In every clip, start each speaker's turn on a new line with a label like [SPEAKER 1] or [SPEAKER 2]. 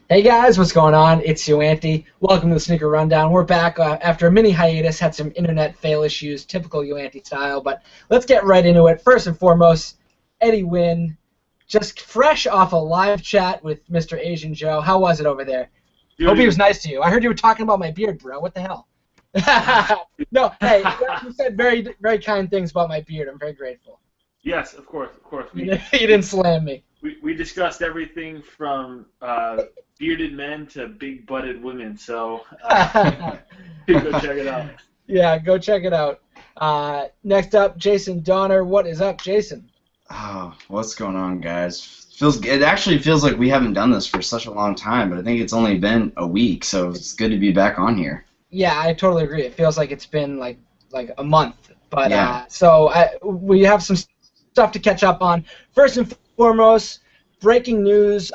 [SPEAKER 1] Hey guys, what's going on? It's YoAnty. Welcome to the Sneaker Rundown. We're back after a mini hiatus, had some internet fail issues, typical YoAnty style, but let's get right into it. First and foremost, Eddie Wynn, just fresh off a live chat with Mr. Asian Joe. How was it over there?
[SPEAKER 2] Dude,
[SPEAKER 1] Hope he was nice to you. I heard you were talking about my beard, bro. What the hell? No, hey, you said very, very kind things about my beard. I'm very grateful.
[SPEAKER 2] Yes, of course.
[SPEAKER 1] You didn't slam me.
[SPEAKER 2] We discussed everything from bearded men to big-butted women, so go check it out.
[SPEAKER 1] Yeah, go check it out. Next up, Jason Donnar. What is up, Jason?
[SPEAKER 3] Oh, what's going on, guys? It actually feels like we haven't done this for such a long time, but I think it's only been a week, so it's good to be back on here.
[SPEAKER 1] Yeah, I totally agree. It feels like it's been like a month, but
[SPEAKER 3] Yeah.
[SPEAKER 1] We have some stuff to catch up on. First and foremost, breaking news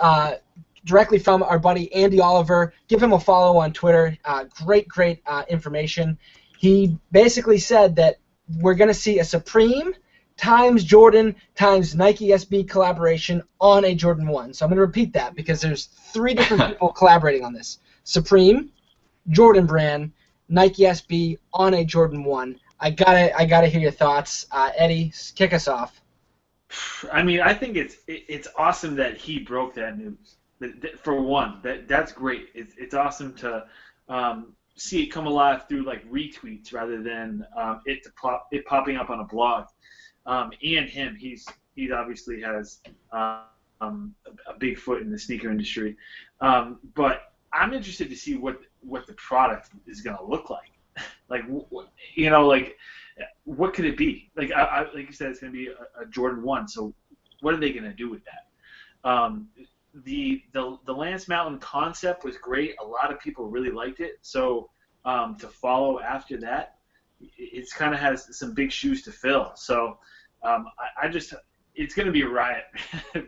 [SPEAKER 1] directly from our buddy Andy Oliver. Give him a follow on Twitter. Great information. He basically said that we're going to see a Supreme times Jordan times Nike SB collaboration on a Jordan 1. So I'm going to repeat that because there's 3 different people collaborating on this. Supreme, Jordan Brand, Nike SB on a Jordan 1. I gotta hear your thoughts. Eddie, kick us off.
[SPEAKER 2] I mean, I think it's awesome that he broke that news. For one, that's great. It's awesome to see it come alive through like retweets rather than it popping up on a blog. And him, he obviously has a big foot in the sneaker industry. But I'm interested to see what the product is going to look like. Like, what could it be? Like like you said, it's going to be a Jordan 1. So what are they going to do with that? The Lance Mountain concept was great. A lot of people really liked it. So to follow after that, it's kind of has some big shoes to fill. So it's going to be a riot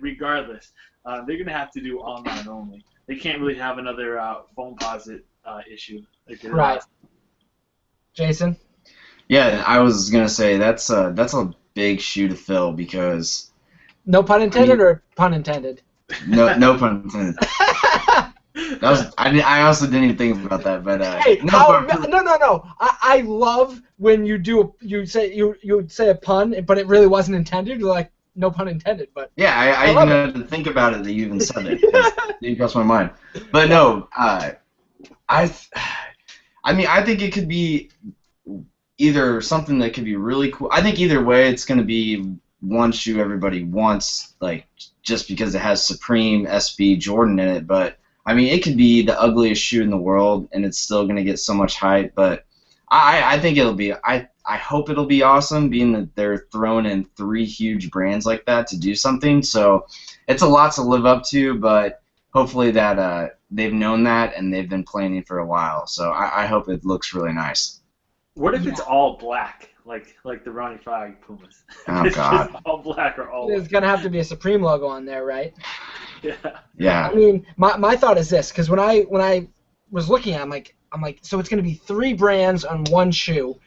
[SPEAKER 2] regardless. They're going to have to do online only. They can't really have another phone posit issue.
[SPEAKER 1] Right. Jason?
[SPEAKER 3] Yeah, I was gonna say that's a big shoe to fill because.
[SPEAKER 1] No pun intended or pun intended?
[SPEAKER 3] No pun intended. I also didn't even think about that, but
[SPEAKER 1] hey, no. I love when you say a pun, but it really wasn't intended. You're like, no pun intended, but
[SPEAKER 3] yeah, I even had to think about it that you even said it. It didn't cross my mind. But no, I think it could be either something that could be really cool. I think either way, it's going to be one shoe everybody wants, like just because it has Supreme, SB, Jordan in it. But I mean, it could be the ugliest shoe in the world, and it's still going to get so much hype. But I think it'll be. I hope it'll be awesome, being that they're throwing in 3 huge brands like that to do something. So it's a lot to live up to, but hopefully that they've known that and they've been planning for a while. So I hope it looks really nice.
[SPEAKER 2] What if it's all black, like the Ronnie Fieg Pumas?
[SPEAKER 3] Oh
[SPEAKER 2] It's
[SPEAKER 3] God!
[SPEAKER 2] just all black or all
[SPEAKER 1] there's gonna have to be a Supreme logo on there, right?
[SPEAKER 2] Yeah.
[SPEAKER 3] Yeah.
[SPEAKER 1] I mean, my thought is this, because when I was looking at it, I'm like, so it's gonna be 3 brands on one shoe,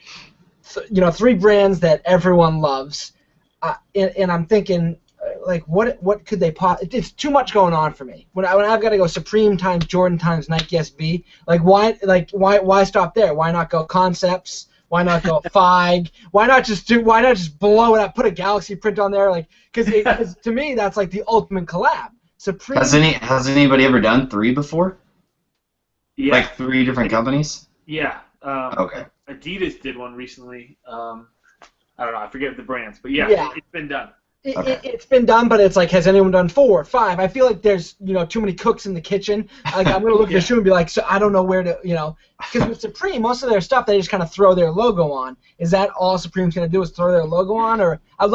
[SPEAKER 1] 3 brands that everyone loves, and I'm thinking, like, what could they it's too much going on for me. When I've got to go Supreme times Jordan times Nike SB, why stop there? Why not go Concepts? Why not go Fieg? Why not just blow it up, put a Galaxy print on there, like, because to me that's like the ultimate collab. Supreme.
[SPEAKER 3] Has anybody ever done 3 before?
[SPEAKER 2] Yeah.
[SPEAKER 3] Like 3 different companies?
[SPEAKER 2] Yeah.
[SPEAKER 3] Okay.
[SPEAKER 2] Adidas did one recently. I don't know. I forget the brands, but yeah. It's been done.
[SPEAKER 1] It's been done, but it's like, has anyone done 4 or 5? I feel like there's too many cooks in the kitchen. Like, I'm gonna look at the shoe and be like, so I don't know where to because with Supreme, most of their stuff they just kind of throw their logo on. Is that all Supreme's gonna do is throw their logo on? Or I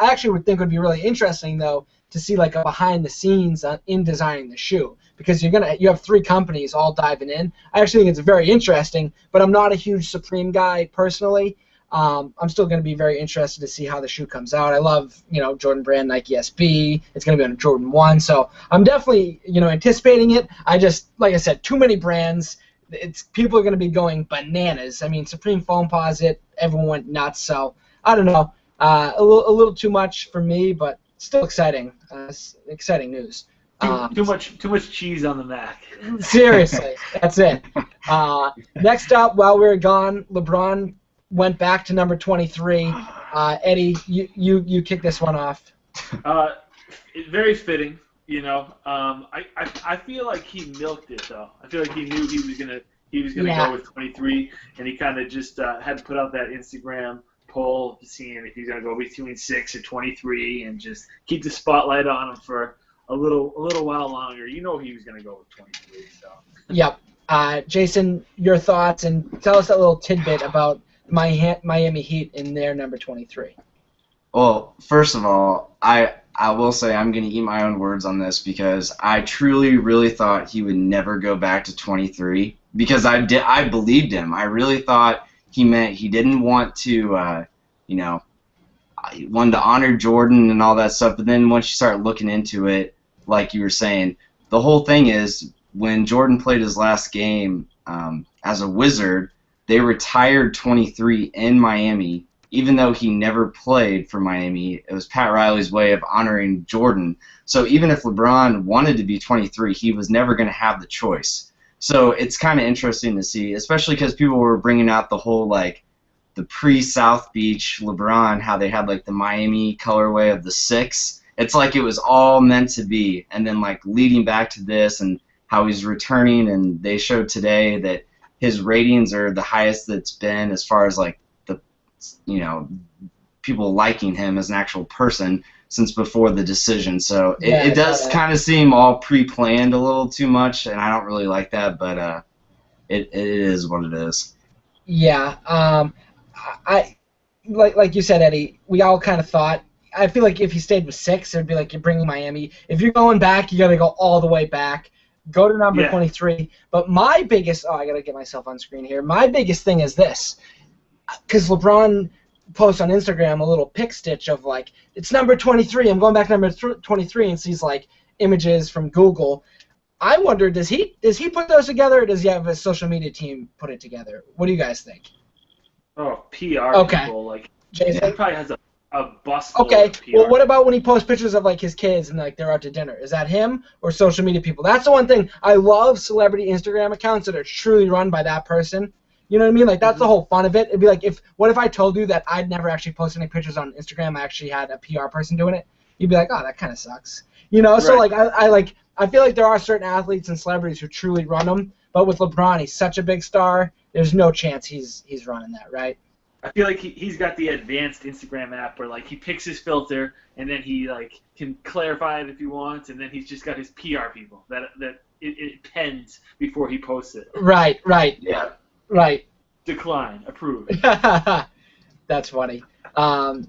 [SPEAKER 1] actually would think it would be really interesting though to see like a behind the scenes in designing the shoe, because you have 3 companies all diving in. I actually think it's very interesting, but I'm not a huge Supreme guy personally. I'm still going to be very interested to see how the shoe comes out. I love, Jordan Brand, Nike SB. It's going to be on Jordan 1, so I'm definitely, anticipating it. I just, like I said, too many brands. People are going to be going bananas. I mean, Supreme Foamposite, everyone went nuts. So I don't know, a little too much for me, but still exciting. Exciting news.
[SPEAKER 2] Too much cheese on the Mac.
[SPEAKER 1] Seriously, that's it. Next up, while we were gone, LeBron went back to number 23. Eddie, you kick this one off.
[SPEAKER 2] Very fitting, you know. I feel like he milked it though. I feel like he knew he was gonna go with 23, and he kind of just had to put out that Instagram poll seeing if he's gonna go between 6 and 23, and just keep the spotlight on him for a little while longer. You know he was gonna go with 23. So.
[SPEAKER 1] Yep. Jason, your thoughts, and tell us that little tidbit about Miami Heat in their number 23.
[SPEAKER 3] Well, first of all, I will say I'm going to eat my own words on this because I truly, really thought he would never go back to 23 because I believed him. I really thought he meant he didn't want to, he wanted to honor Jordan and all that stuff. But then once you start looking into it, like you were saying, the whole thing is when Jordan played his last game as a Wizard, they retired 23 in Miami. Even though he never played for Miami, it was Pat Riley's way of honoring Jordan. So even if LeBron wanted to be 23, he was never going to have the choice. So it's kind of interesting to see, especially because people were bringing out the whole, like, the pre-South Beach LeBron, how they had, like, the Miami colorway of the 6. It's like it was all meant to be. And then, like, leading back to this and how he's returning, and they showed today that his ratings are the highest that's been as far as, like, people liking him as an actual person since before the decision. So it does kind of seem all pre-planned a little too much, and I don't really like that, but it is what it is.
[SPEAKER 1] Yeah. I like you said, Eddie, we all kind of thought, I feel like if he stayed with 6, it would be like you're bringing Miami. If you're going back, you got to go all the way back. Go to number 23. But my biggest, I got to get myself on screen here. My biggest thing is this. Because LeBron posts on Instagram a little pic stitch of, like, it's number 23, I'm going back to number 23, and sees, like, images from Google. I wonder, does he put those together, or does he have a social media team put it together? What do you guys think?
[SPEAKER 2] Oh, PR people. Like,
[SPEAKER 1] Jason?
[SPEAKER 2] He probably has a bus.
[SPEAKER 1] Okay,
[SPEAKER 2] of PR.
[SPEAKER 1] well, what about when he posts pictures of, like, his kids and, like, they're out to dinner? Is that him or social media people? That's the one thing. I love celebrity Instagram accounts that are truly run by that person. You know what I mean? Like, that's the whole fun of it. It'd be like, what if I told you that I'd never actually posted any pictures on Instagram, I actually had a PR person doing it? You'd be like, oh, that kind of sucks. You know? Right. So, like, I feel like there are certain athletes and celebrities who truly run them, but with LeBron, he's such a big star, there's no chance he's running that, right?
[SPEAKER 2] I feel like he's got the advanced Instagram app where, like, he picks his filter, and then he, like, can clarify it if he wants, and then he's just got his PR people that it pens before he posts it.
[SPEAKER 1] Right.
[SPEAKER 2] Yeah.
[SPEAKER 1] Right.
[SPEAKER 2] Decline. Approve.
[SPEAKER 1] That's funny. All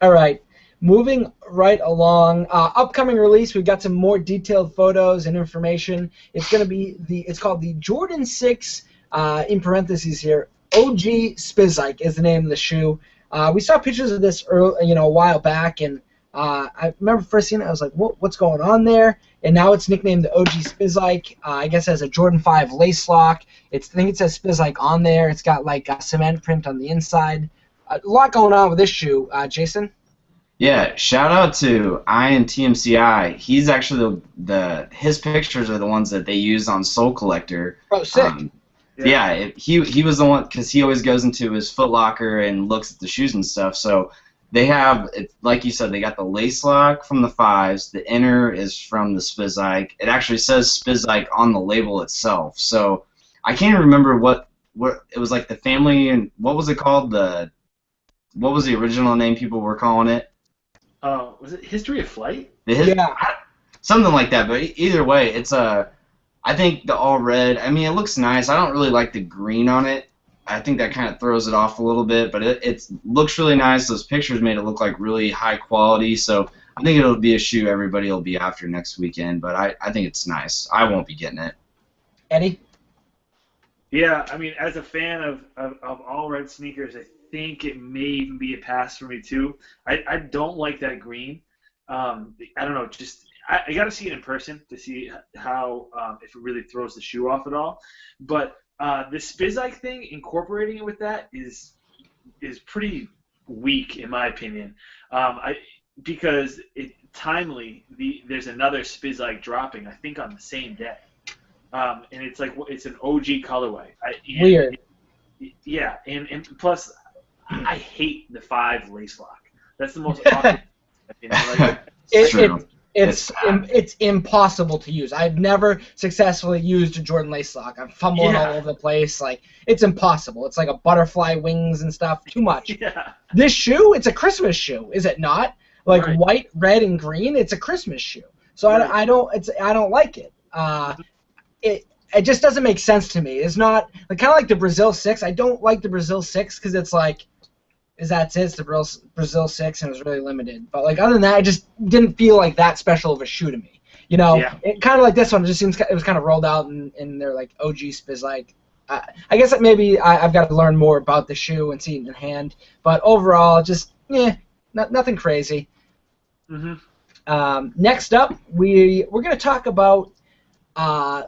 [SPEAKER 1] right. Moving right along. Upcoming release, we've got some more detailed photos and information. It's going to be it's called the Jordan 6, in parentheses here, OG Spizike is the name of the shoe. We saw pictures of this a while back, and I remember first seeing it, I was like, what's going on there? And now it's nicknamed the OG Spizike. I guess it has a Jordan 5 lace lock. I think it says Spizike on there. It's got, like, a cement print on the inside. A lot going on with this shoe. Jason?
[SPEAKER 3] Yeah, shout out to Ian TMCI. He's actually his pictures are the ones that they use on Soul Collector.
[SPEAKER 1] Oh, sick.
[SPEAKER 3] He was the one, because he always goes into his Foot Locker and looks at the shoes and stuff. So they have, like you said, they got the lace lock from the 5s. The inner is from the Spizike. It actually says Spizike on the label itself. So I can't remember what it was, like the family, and what was it called? What was the original name people were calling it?
[SPEAKER 2] Was it History of Flight?
[SPEAKER 3] Something like that. But either way, it's I think the all red. I mean, it looks nice. I don't really like the green on it. I think that kind of throws it off a little bit, but it looks really nice. Those pictures made it look like really high quality, so I think it'll be a shoe everybody will be after next weekend, but I think it's nice. I won't be getting it.
[SPEAKER 1] Eddie?
[SPEAKER 2] Yeah, I mean, as a fan of all red sneakers, I think it may even be a pass for me too. I don't like that green. I don't know, I got to see it in person to see how if it really throws the shoe off at all. But the Spizike thing, incorporating it with that is pretty weak in my opinion. because timely, there's another Spizike dropping, I think on the same day, and it's like it's an OG colorway.
[SPEAKER 1] Weird.
[SPEAKER 2] Yeah, and plus, I hate the 5 lace lock. That's the most awkward.
[SPEAKER 1] It's impossible to use. I've never successfully used a Jordan lace lock. I'm fumbling all over the place. Like, it's impossible. It's like a butterfly wings and stuff. Too much.
[SPEAKER 2] Yeah.
[SPEAKER 1] This shoe, it's a Christmas shoe, is it not? Like
[SPEAKER 2] right.
[SPEAKER 1] White, red, and green. It's a Christmas shoe. So right. I don't like it. It just doesn't make sense to me. It's not like kind of like the Brazil 6. I don't like the Brazil 6 because it's like. It's the Brazil 6 and it was really limited. But like other than that, I just didn't feel like that special of a shoe to me. You know, it kind of like this one. It just seems it was kind of rolled out and they're like OG Spizike. I guess that maybe I've got to learn more about the shoe and see it in hand. But overall, just nothing crazy.
[SPEAKER 2] Mm-hmm.
[SPEAKER 1] Next up, we're gonna talk about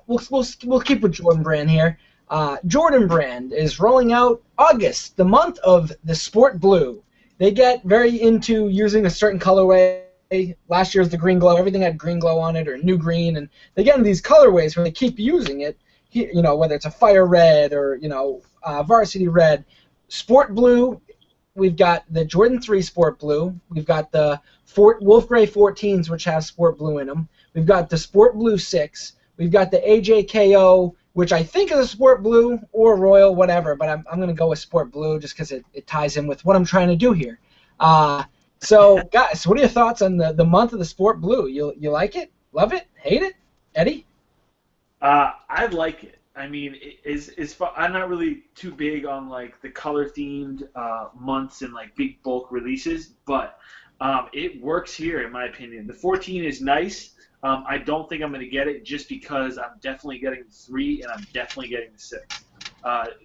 [SPEAKER 1] we'll keep with Jordan Brand here. Jordan Brand is rolling out August, the month of the Sport Blue. They get very into using a certain colorway. Last year was the Green Glow. Everything had Green Glow on it or New Green, and they get into these colorways where they keep using it. You know, whether it's a Fire Red or Varsity Red, Sport Blue. We've got the Jordan 3 Sport Blue. We've got the Wolf Gray 14s, which have Sport Blue in them. We've got the Sport Blue 6. We've got the AJKO, which I think is a Sport Blue or Royal, whatever, but I'm going to go with Sport Blue just because it ties in with what I'm trying to do here. So, guys, what are your thoughts on the month of the Sport Blue? You like it? Love it? Hate it? Eddie?
[SPEAKER 2] I like it. I mean, I'm not really too big on like the color-themed months and like big bulk releases, but it works here in my opinion. The 14 is nice. I don't think I'm going to get it just because I'm definitely getting the 3 and I'm definitely getting the 6.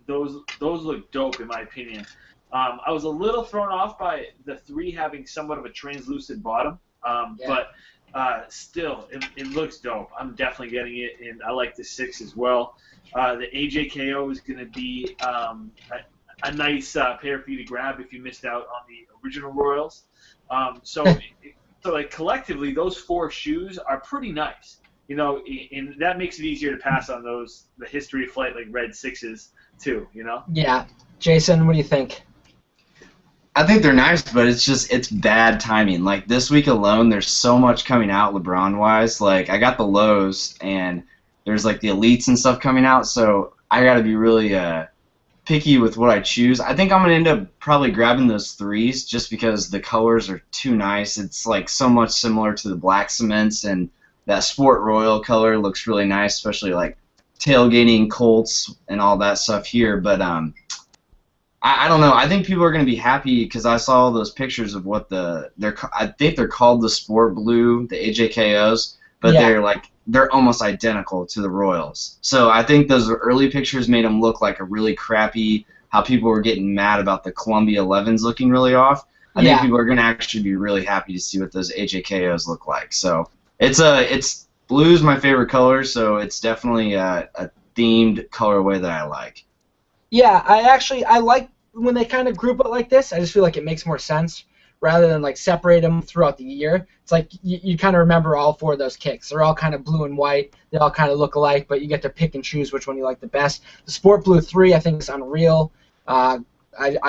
[SPEAKER 2] Those look dope in my opinion. I was a little thrown off by the 3 having somewhat of a translucent bottom, but still, it looks dope. I'm definitely getting it, and I like the 6 as well. The AJKO is going to be a nice pair for you to grab if you missed out on the original Royals. So like collectively, those 4 shoes are pretty nice, and that makes it easier to pass on the History of Flight like red 6s too,
[SPEAKER 1] Yeah, Jason, what do you think?
[SPEAKER 3] I think they're nice, but it's bad timing. Like this week alone, there's so much coming out LeBron wise. Like I got the lows, and there's like the elites and stuff coming out, so I got to be really picky with what I choose. I think I'm going to end up probably grabbing those 3s just because the colors are too nice. It's like so much similar to the black cements, and that Sport Royal color looks really nice, especially like tailgating Colts and all that stuff here. But I don't know. I think people are going to be happy because I saw those pictures of what I think they're called the Sport Blue, the AJKOs, but they're almost identical to the Royals. So I think those early pictures made them look like a really crappy, how people were getting mad about the Columbia 11s looking really off. I think people are going to actually be really happy to see what those AJKOs look like. So it's blue's my favorite color, so it's definitely a themed colorway that I like.
[SPEAKER 1] Yeah, I like when they kind of group it like this. I just feel like it makes more sense rather than like separate them throughout the year. It's like you kind of remember all 4 of those kicks. They're all kind of blue and white. They all kind of look alike, but you get to pick and choose which one you like the best. The Sport Blue 3 I think is unreal. I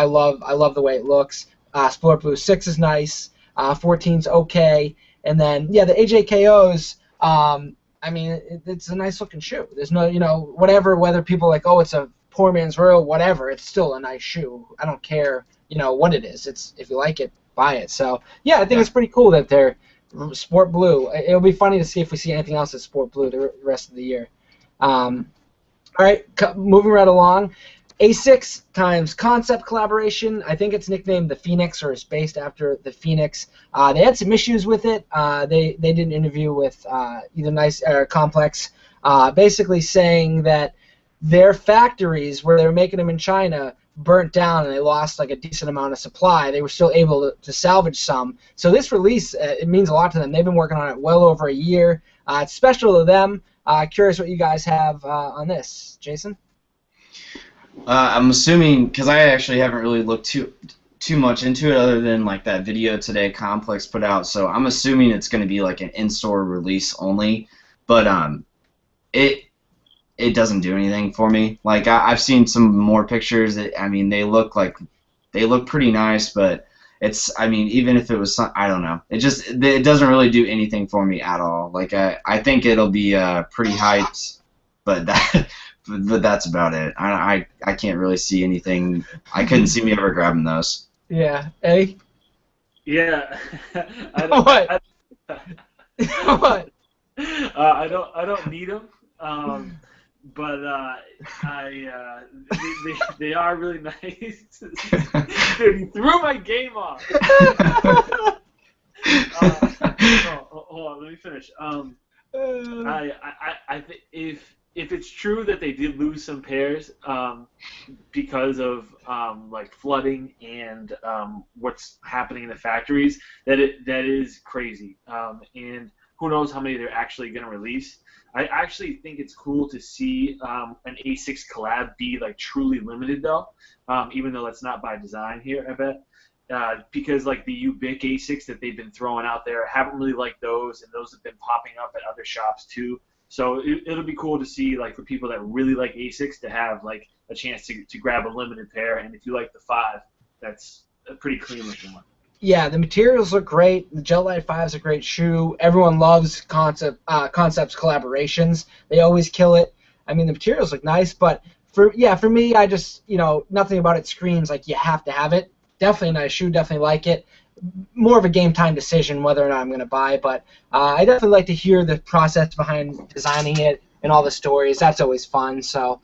[SPEAKER 1] love the way it looks. Sport Blue 6 is nice. 14's okay. And then the AJKOs. I mean, it's a nice looking shoe. There's no whether people are like, oh, it's a poor man's Royal, whatever. It's still a nice shoe. I don't care what it is. It's if you like it, buy it. So I think it's pretty cool that they're Sport Blue. It'll be funny to see if we see anything else that's Sport Blue the rest of the year. All right, moving right along. Asics times Concept collaboration. I think it's nicknamed the Phoenix, or it's based after the Phoenix. They had some issues with it. They did an interview with either Nice or Complex, basically saying that their factories where they were making them in China burnt down and they lost like a decent amount of supply. They were still able to salvage some. So this release, it means a lot to them. They've been working on it well over a year. It's special to them. Curious what you guys have on this. Jason?
[SPEAKER 3] I'm assuming, because I actually haven't really looked too too much into it other than like that video today Complex put out. So I'm assuming it's going to be like an in-store release only. But it doesn't do anything for me. Like I've seen some more pictures. I mean, they look pretty nice, but I mean, even if it was I don't know. It doesn't really do anything for me at all. Like I think it'll be pretty hyped, but that's about it. I can't really see anything. I couldn't see me ever grabbing those.
[SPEAKER 1] Yeah. Eddie?
[SPEAKER 2] Yeah.
[SPEAKER 1] What? What?
[SPEAKER 2] I don't need them. But they are really nice. Dude, he threw my game off. Hold on, let me finish. I think if it's true that they did lose some pairs because of like flooding and what's happening in the factories, that is crazy. And who knows how many they're actually going to release. I actually think it's cool to see an Asics collab be like truly limited though, even though that's not by design here, I bet. Because like the Ubic Asics that they've been throwing out there, I haven't really liked those, and those have been popping up at other shops too. So it'll be cool to see, like, for people that really like Asics to have like a chance to grab a limited pair. And if you like the 5, that's a pretty clean looking one.
[SPEAKER 1] Yeah, the materials look great. The Gel Light 5 is a great shoe. Everyone loves Concepts collaborations. They always kill it. I mean, the materials look nice, but for me, I just, nothing about it screams like you have to have it. Definitely a nice shoe. Definitely like it. More of a game time decision whether or not I'm going to buy, but I definitely like to hear the process behind designing it and all the stories. That's always fun. So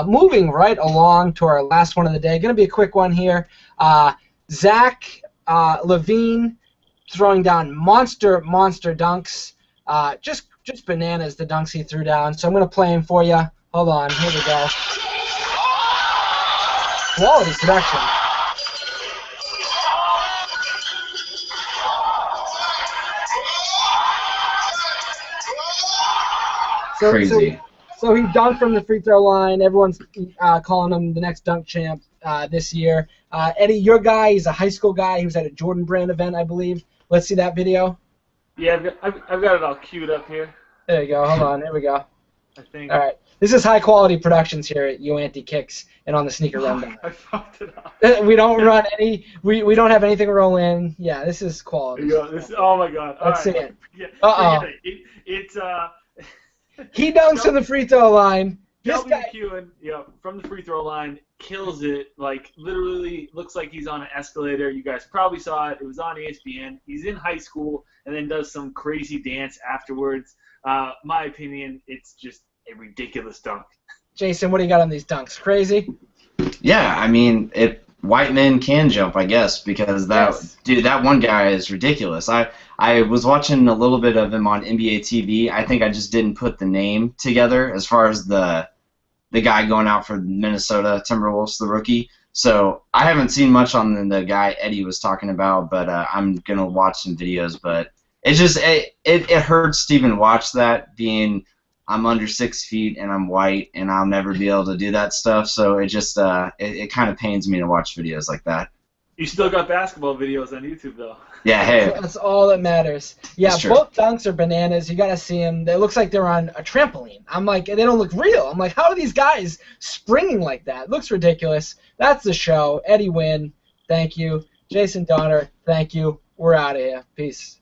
[SPEAKER 1] moving right along to our last one of the day. Going to be a quick one here. Zach LaVine throwing down monster dunks. Just bananas, the dunks he threw down. So I'm going to play him for you. Hold on. Here we go. Quality production.
[SPEAKER 3] Crazy.
[SPEAKER 1] So he dunked from the free throw line. Everyone's calling him the next dunk champ this year. Eddie, your guy, he's a high school guy. He was at a Jordan Brand event, I believe. Let's see that video.
[SPEAKER 2] Yeah, I've got it all queued up here.
[SPEAKER 1] There you go. Hold on. Here we go.
[SPEAKER 2] I think.
[SPEAKER 1] All right. This is high quality productions here at YoAnty Kicks and on the Sneaker Rundown.
[SPEAKER 2] I fucked it up.
[SPEAKER 1] We don't run any. We don't have anything roll in. Yeah, this is quality.
[SPEAKER 2] Oh my god.
[SPEAKER 1] Let's see it.
[SPEAKER 2] It's
[SPEAKER 1] He dunks from the free throw line. This
[SPEAKER 2] W.
[SPEAKER 1] guy.
[SPEAKER 2] Kewen, from the free throw line, kills it. Like, literally looks like he's on an escalator. You guys probably saw it. It was on ESPN. He's in high school and then does some crazy dance afterwards. My opinion, it's just a ridiculous dunk.
[SPEAKER 1] Jason, what do you got on these dunks? Crazy?
[SPEAKER 3] Yeah, I mean, white men can jump, I guess, because that one guy is ridiculous. I was watching a little bit of him on NBA TV. I think I just didn't put the name together as far as the guy going out for Minnesota Timberwolves, the rookie. So I haven't seen much on the guy Eddie was talking about, but I'm gonna watch some videos. But it hurts to even watch that, being I'm under 6 feet and I'm white and I'll never be able to do that stuff. So it just it kind of pains me to watch videos like that.
[SPEAKER 2] You still got basketball videos on YouTube though.
[SPEAKER 3] Yeah, hey.
[SPEAKER 1] That's all that matters. Yeah, both dunks are bananas. You got to see them. It looks like they're on a trampoline. I'm like, they don't look real. I'm like, how are these guys springing like that? It looks ridiculous. That's the show. Eddie win. Thank you. Jason Donnar, thank you. We're out of here. Peace.